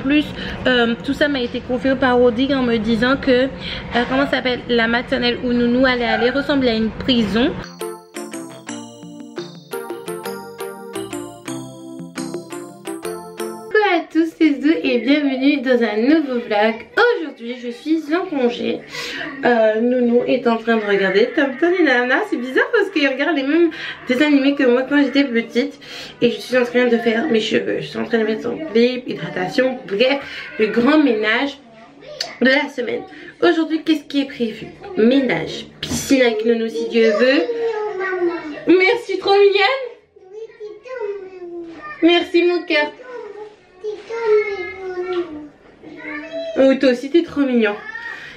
plus tout ça m'a été confié par Rodrigue en me disant que comment ça s'appelle, la maternelle où Nounou allait aller ressemblait à une prison. Coucou à tous, c'est Zou et bienvenue dans un nouveau vlog. Aujourd'hui je suis en congé. Nounou est en train de regarder Tom Tom et Nana. C'est bizarre parce qu'il regarde les mêmes dessins animés que moi quand j'étais petite. Et je suis en train de faire mes cheveux. Je suis en train de mettre en clip, hydratation, bref, le grand ménage de la semaine. Aujourd'hui, qu'est-ce qui est prévu? Ménage, piscine avec Nounou si Dieu veut. Merci, trop mignonne. Merci mon cœur. Oh, toi aussi t'es trop mignon.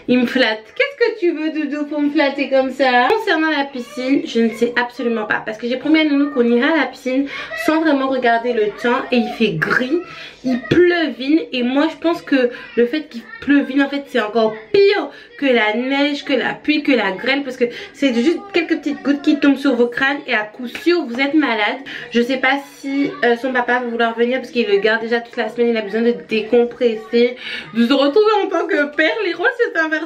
Il me flatte. Qu'est-ce que tu veux, Doudou, pour me flatter comme ça? Concernant la piscine, je ne sais absolument pas. Parce que j'ai promis à Nounou qu'on ira à la piscine sans vraiment regarder le temps. Et il fait gris, il pleuvine. Et moi, je pense que le fait qu'il pleuvine, en fait, c'est encore pire que la neige, que la pluie, que la grêle. Parce que c'est juste quelques petites gouttes qui tombent sur vos crânes. Et à coup sûr, vous êtes malade. Je sais pas si son papa va vouloir venir parce qu'il le garde déjà toute la semaine. Il a besoin de décompresser, de se retrouver en tant que père. Les rôles s'est inversé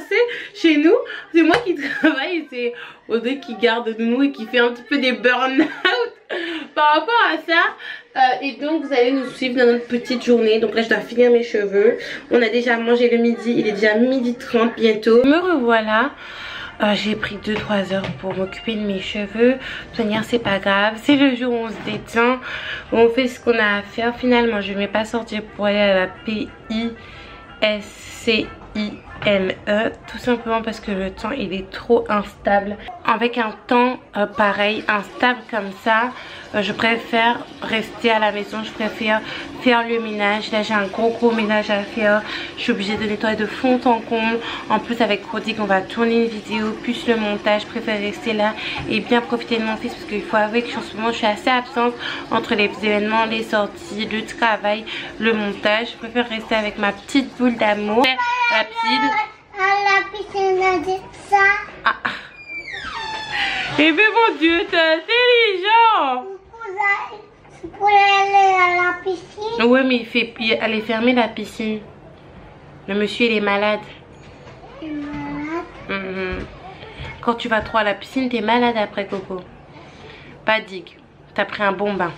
chez nous. C'est moi qui travaille et c'est Audrey qui garde Nounou et qui fait un petit peu des burn-out par rapport à ça. Et donc vous allez nous suivre dans notre petite journée. Donc là je dois finir mes cheveux. On a déjà mangé le midi. Il est déjà 12h30 bientôt. Me revoilà. J'ai pris 2-3 heures pour m'occuper de mes cheveux. De toute manière c'est pas grave. C'est le jour où on se détend. On fait ce qu'on a à faire. Finalement je ne vais pas sortir pour aller à la PISCIME. Tout simplement parce que le temps il est trop instable. Avec un temps pareil, instable comme ça, je préfère rester à la maison. Je préfère faire le ménage. Là j'ai un gros ménage à faire. Je suis obligée de nettoyer de fond en comble. En plus avec Rodrigue on va tourner une vidéo plus le montage. Je préfère rester là et bien profiter de mon fils parce qu'il faut avouer que en ce moment je suis assez absente entre les événements, les sorties, le travail, le montage. Je préfère rester avec ma petite boule d'amour. Rapide. À la piscine, on a dit ça. Ah. Eh bien mon Dieu, t'es intelligent. Vous pouvez aller à la piscine. Ouais mais elle est fermée la piscine. Le monsieur il est malade. Il est malade. Quand tu vas trop à la piscine t'es malade après Coco. Pas digue. T'as pris un bon bain.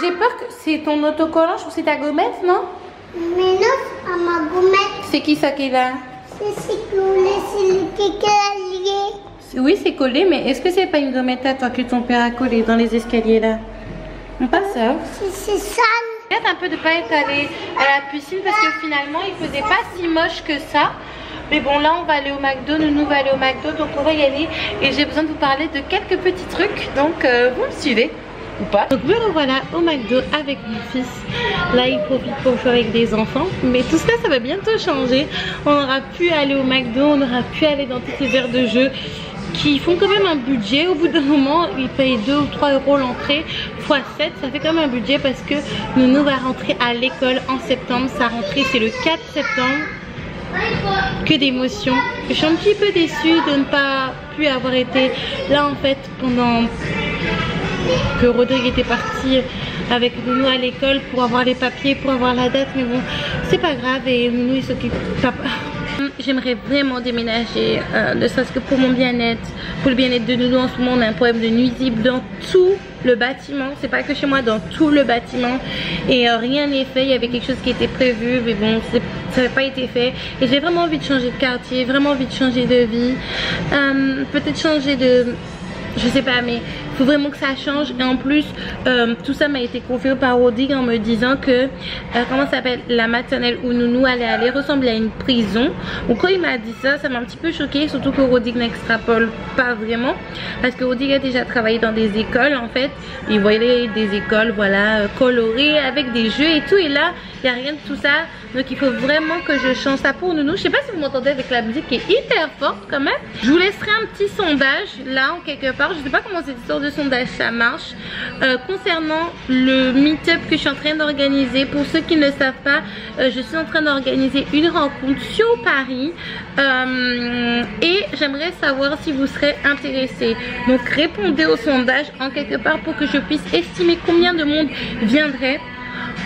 J'ai peur que c'est ton autocollant, je trouve que c'est ta gommette, non? Mais non, à ma gommette. C'est qui ça qui est là? C'est collé, c'est le kéké lié. Oui, c'est collé, mais est-ce que c'est pas une gommette à toi que ton père a collé dans les escaliers là? Pas ça. C'est sale. Peut-être un peu de pas être allé à la piscine parce que finalement il faisait pas si moche que ça. Mais bon, là on va aller au McDo, Nounou va aller au McDo, donc on va y aller. Et j'ai besoin de vous parler de quelques petits trucs, donc vous me suivez ou pas. Donc me revoilà au McDo avec mon fils. Là il profite pour jouer avec des enfants. Mais tout ça, ça va bientôt changer. On aura pu aller au McDo, on aura pu aller dans toutes ces aires de jeu qui font quand même un budget. Au bout d'un moment ils payent 2 ou 3 euros l'entrée x 7, ça fait quand même un budget parce que Nounou va rentrer à l'école en septembre. Sa rentrée c'est le 4 septembre. Que d'émotions. Je suis un petit peu déçue de ne pas pu avoir été là en fait pendant que Rodrigue était parti avec Nounou à l'école pour avoir les papiers, pour avoir la date, mais bon c'est pas grave et Nounou il s'occupe. J'aimerais vraiment déménager, ne serait-ce que pour mon bien-être, pour le bien-être de Nounou. En ce moment on a un problème de nuisibles dans tout le bâtiment, c'est pas que chez moi, dans tout le bâtiment, et rien n'est fait. Il y avait quelque chose qui était prévu mais bon ça n'avait pas été fait et j'ai vraiment envie de changer de quartier, vraiment envie de changer de vie, peut-être changer de... je sais pas, mais il faut vraiment que ça change. Et en plus tout ça m'a été confié par Rodrigue en me disant que comment ça s'appelle, la maternelle où Nounou allait aller ressemblait à une prison. Donc quand il m'a dit ça, ça m'a un petit peu choquée, surtout que Rodrigue n'extrapole pas vraiment parce que Rodrigue a déjà travaillé dans des écoles en fait. Il voyait des écoles voilà colorées avec des jeux et tout, et là il n'y a rien de tout ça. Donc il faut vraiment que je change ça pour Nounou. Je sais pas si vous m'entendez avec la musique qui est hyper forte quand même. Je vous laisserai un petit sondage là en quelque part. Je sais pas comment cette histoire de sondage ça marche. Concernant le meet-up que je suis en train d'organiser, pour ceux qui ne le savent pas, je suis en train d'organiser une rencontre sur Paris et j'aimerais savoir si vous serez intéressés. Donc répondez au sondage en quelque part pour que je puisse estimer combien de monde viendrait.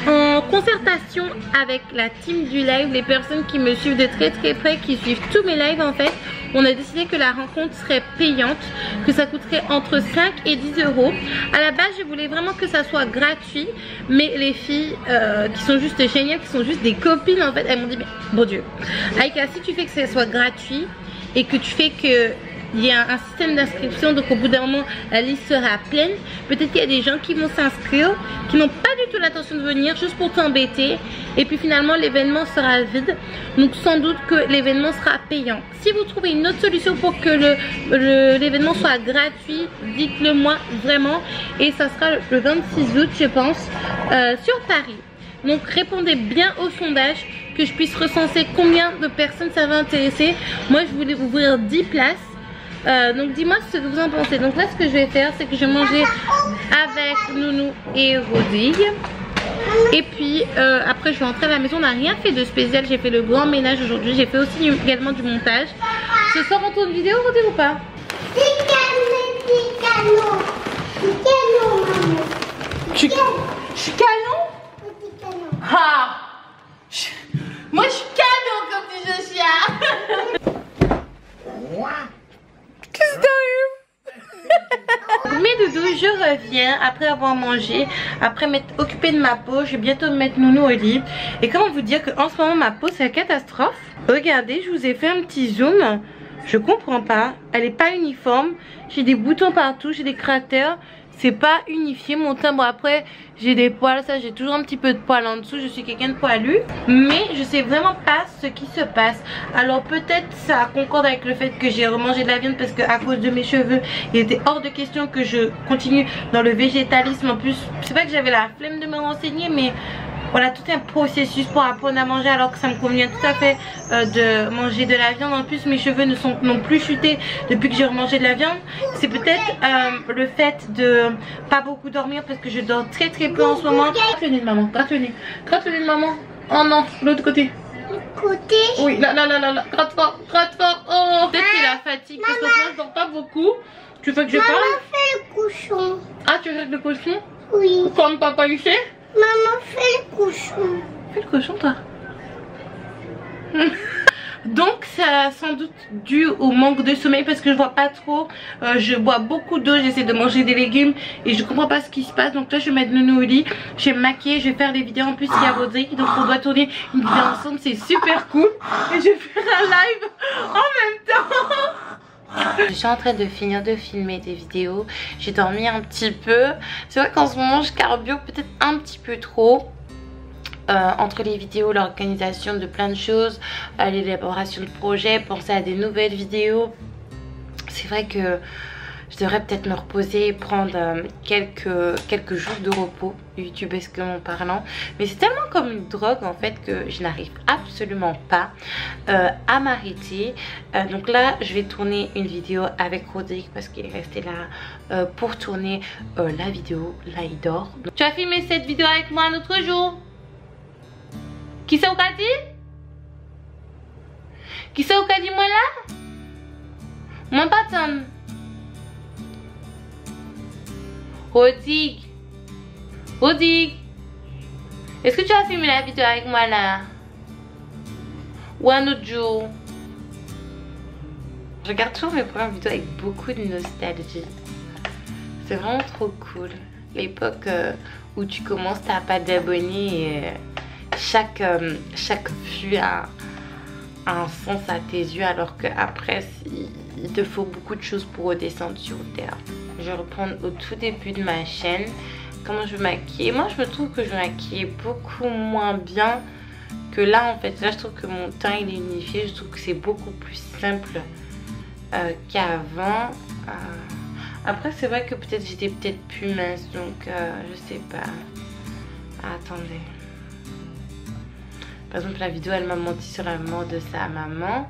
En concertation avec la team du live, les personnes qui me suivent de très près, qui suivent tous mes lives en fait, on a décidé que la rencontre serait payante, que ça coûterait entre 5 et 10 euros. À la base je voulais vraiment que ça soit gratuit, mais les filles qui sont juste géniales, qui sont juste des copines en fait, elles m'ont dit mais bon Dieu Aïka, si tu fais que ça soit gratuit et que tu fais que il y a un système d'inscription, donc au bout d'un moment la liste sera pleine, peut-être qu'il y a des gens qui vont s'inscrire qui n'ont pas du tout l'intention de venir juste pour t'embêter et puis finalement l'événement sera vide, donc sans doute que l'événement sera payant. Si vous trouvez une autre solution pour que l'événement soit gratuit, dites-le moi vraiment, et ça sera le 26 août je pense sur Paris. Donc répondez bien au sondage, que je puisse recenser combien de personnes ça va intéresser. Moi je voulais ouvrir 10 places. Donc dis-moi ce que vous en pensez. Donc là ce que je vais faire, c'est que je vais manger avec Nounou et Rodrigue. Et puis après je vais rentrer à la maison. On n'a rien fait de spécial. J'ai fait le grand ménage aujourd'hui. J'ai fait aussi également du montage. Ce soir on tourne vidéo, Rodrigue, ou pas? Je suis canon. Ah, moi je suis canon comme dit Josia. Qu'est-ce que t'arrives? Mes doudous, je reviens après avoir mangé, après m'être occupée de ma peau. Je vais bientôt me mettre Nounou au lit. Et comment vous dire qu'en ce moment ma peau c'est la catastrophe. Regardez, je vous ai fait un petit zoom. Je comprends pas, elle est pas uniforme. J'ai des boutons partout, j'ai des cratères. C'est pas unifié mon teint. Bon après j'ai des poils, ça j'ai toujours un petit peu de poils en dessous. Je suis quelqu'un de poilu, mais je sais vraiment pas ce qui se passe. Alors peut-être ça concorde avec le fait que j'ai remangé de la viande, parce que à cause de mes cheveux il était hors de question que je continue dans le végétalisme. En plus c'est pas que j'avais la flemme de me renseigner, mais voilà, tout un processus pour apprendre à manger, alors que ça me convient tout à fait de manger de la viande. En plus mes cheveux n'ont plus chuté depuis que j'ai remangé de la viande. C'est peut-être le fait de pas beaucoup dormir, parce que je dors très peu en ce moment. Gratte le nez de maman, gratte le nez de maman. Oh non, l'autre côté. Côté? Oui, là, gratte fort, oh. Peut-être c'est la fatigue, parce que moi je dors pas beaucoup. Tu veux que je parle? Maman fait le cochon. Ah, tu veux le cochon? Oui. Comme papa il fait? Maman fait le cochon. Fais le cochon toi. Donc c'est sans doute dû au manque de sommeil, parce que je vois pas trop. Je bois beaucoup d'eau, j'essaie de manger des légumes et je comprends pas ce qui se passe. Donc là je vais mettre Nounou au lit, je vais me maquiller, je vais faire des vidéos. En plus il y a Rodrigue, donc on doit tourner une vidéo ensemble, c'est super cool. Et je vais faire un live en même temps. Je suis en train de finir de filmer des vidéos. J'ai dormi un petit peu. C'est vrai qu'en ce moment je carbure peut-être un petit peu trop. Entre les vidéos, l'organisation de plein de choses, l'élaboration de projets, penser à des nouvelles vidéos. C'est vrai que je devrais peut-être me reposer et prendre quelques jours de repos, youtubesquement parlant. Mais c'est tellement comme une drogue en fait que je n'arrive absolument pas à m'arrêter. Donc là je vais tourner une vidéo avec Rodrigue, parce qu'il est resté là pour tourner la vidéo. Là il dort. Donc, tu as filmé cette vidéo avec moi un autre jour? Qui c'est au qu'a dit? Qui c'est au qu'a dit moi là? Moi pas tant. Rodrigue, est-ce que tu as filmé la vidéo avec moi là? Ou un autre jour? Je regarde toujours mes premières vidéos avec beaucoup de nostalgie. C'est vraiment trop cool. L'époque où tu commences, t'as pas d'abonnés et chaque vue a un sens à tes yeux, alors qu'après il te faut beaucoup de choses pour redescendre sur terre. Je vais reprendre au tout début de ma chaîne. Comment je vais maquiller? Moi je me trouve que je maquille beaucoup moins bien que là en fait. Là je trouve que mon teint il est unifié. Je trouve que c'est beaucoup plus simple qu'avant. Après c'est vrai que peut-être j'étais plus mince, donc je sais pas. Attendez. Par exemple la vidéo elle m'a menti sur la mort de sa maman.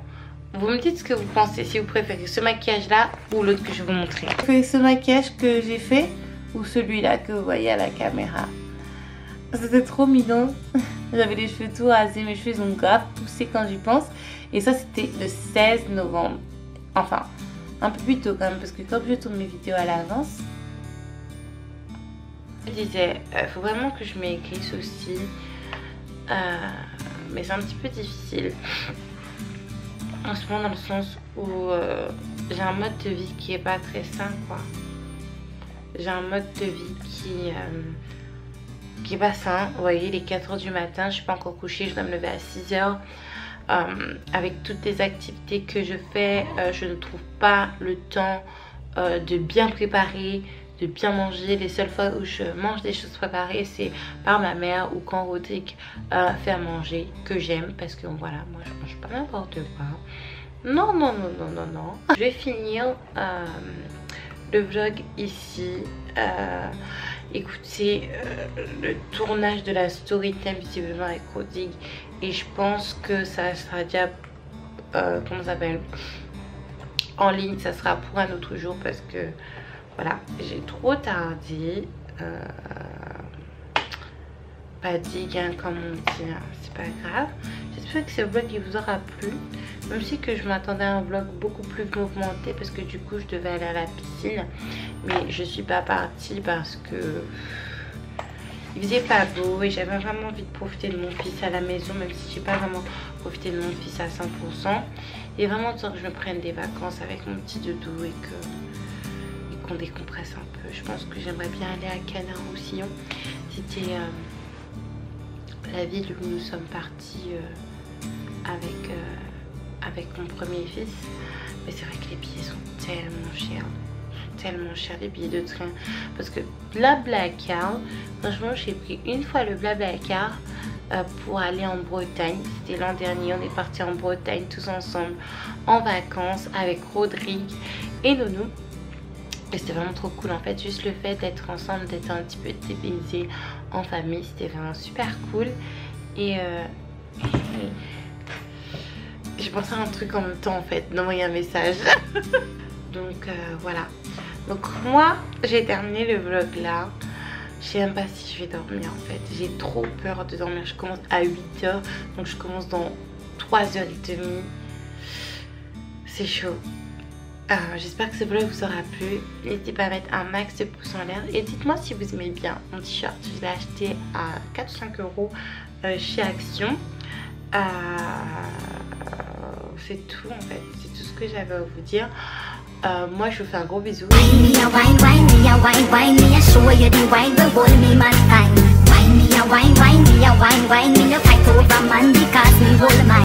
Vous me dites ce que vous pensez, si vous préférez ce maquillage là ou l'autre que je vais vous montrer. Vous préférez ce maquillage que j'ai fait ou celui-là que vous voyez à la caméra? C'était trop mignon. J'avais les cheveux tout rasés, mes cheveux ils ont grave poussé quand j'y pense. Et ça c'était le 16 novembre. Enfin, un peu plus tôt quand même parce que comme je tourne mes vidéos à l'avance. Je disais, faut vraiment que je m'écrisse aussi. Mais c'est un petit peu difficile. En ce moment dans le sens où j'ai un mode de vie qui est pas très sain quoi. J'ai un mode de vie qui est pas sain. Vous voyez, il est 4 h du matin, je suis pas encore couchée, je dois me lever à 6 h. Avec toutes les activités que je fais, je ne trouve pas le temps de bien préparer, de bien manger. Les seules fois où je mange des choses préparées, c'est par ma mère ou quand Rodrigue fait à manger, que j'aime parce que voilà, moi je mange pas n'importe quoi. Non, non, non, non, non, non. Je vais finir le vlog ici. Écoutez, le tournage de la story time visiblement avec Rodrigue, et je pense que ça sera déjà comment ça s'appelle, en ligne. Ça sera pour un autre jour parce que voilà, j'ai trop tardé. Pas digue hein, comme on dit, hein. C'est pas grave. J'espère que ce vlog il vous aura plu. Même si que je m'attendais à un vlog beaucoup plus mouvementé parce que du coup je devais aller à la piscine, mais je suis pas partie parce que il faisait pas beau et j'avais vraiment envie de profiter de mon fils à la maison, même si j'ai pas vraiment profité de mon fils à 100%. Il est vraiment temps que je me prenne des vacances avec mon petit doudou et qu'on décompresse un peu. Je pense que j'aimerais bien aller à Canard-Roussillon. C'était la ville où nous sommes partis avec mon premier fils. Mais c'est vrai que les billets sont tellement chers, les billets de train. Parce que Blablacar, franchement j'ai pris une fois le Blablacar pour aller en Bretagne. C'était l'an dernier, on est parti en Bretagne tous ensemble en vacances avec Rodrigue et Nounou. Et c'était vraiment trop cool en fait, juste le fait d'être ensemble, d'être un petit peu dépaysé en famille, c'était vraiment super cool. Et j'ai pensé à un truc en même temps en fait, d'envoyer un message. Donc voilà. Donc moi j'ai terminé le vlog là. Je sais même pas si je vais dormir en fait. J'ai trop peur de dormir. Je commence à 8 h, donc je commence dans 3 h 30. C'est chaud. J'espère que ce vlog vous aura plu. N'hésitez pas à mettre un max de pouces en l'air. Et dites-moi si vous aimez bien mon t-shirt. Je l'ai acheté à 4 ou 5 euros chez Action. C'est tout en fait. C'est tout ce que j'avais à vous dire. Moi je vous fais un gros bisou.